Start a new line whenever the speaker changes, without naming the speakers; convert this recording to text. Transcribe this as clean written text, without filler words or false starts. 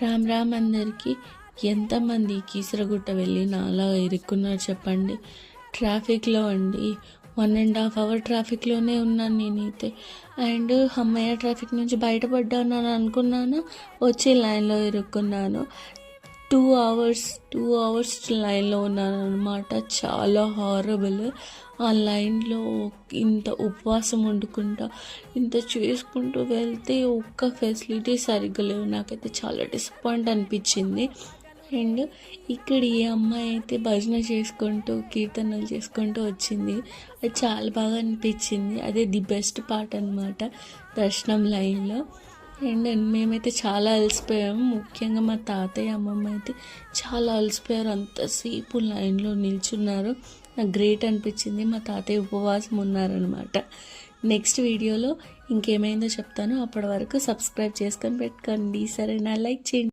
రామ్ రామ్ అందరికీ. ఎంతమంది కీసరగుట్ట వెళ్ళి నాలా ఇరుక్కున్నారు చెప్పండి. ట్రాఫిక్లో అండి 1.5 hour ట్రాఫిక్లోనే ఉన్నాను నేనైతే. అండ్ అమ్మయ్య ట్రాఫిక్ నుంచి బయటపడ్డాను అని అనుకున్నాను, వచ్చి లైన్లో ఇరుక్కున్నాను. 2 hours లైన్లో ఉన్నాను అనమాట. చాలా హారబుల్. ఆ లైన్లో ఇంత ఉపవాసం వండుకుంటా ఇంత చేసుకుంటూ వెళ్తే ఒక్క ఫెసిలిటీ సరిగ్గా లేవు. నాకైతే చాలా డిసప్పాయింట్ అనిపించింది. అండ్ ఇక్కడ ఈ అమ్మాయి అయితే భజన చేసుకుంటూ కీర్తనలు చేసుకుంటూ వచ్చింది. అది చాలా బాగా అనిపించింది. అదే ది బెస్ట్ పార్ట్ అనమాట దర్శనం లైన్లో. అండ్ మేమైతే చాలా అలసిపోయాము. ముఖ్యంగా మా తాతయ్య అమ్మమ్మ అయితే చాలా అలసిపోయారు. అంతసేపు లైన్లో నిల్చున్నారు. నాకు గ్రేట్ అనిపించింది. మా తాతయ్య ఉపవాసం ఉన్నారనమాట. నెక్స్ట్ వీడియోలో ఇంకేమైందో చెప్తాను. అప్పటి వరకు సబ్స్క్రైబ్ చేసుకొని పెట్టుకోండి. సరేనా? లైక్ చేయండి.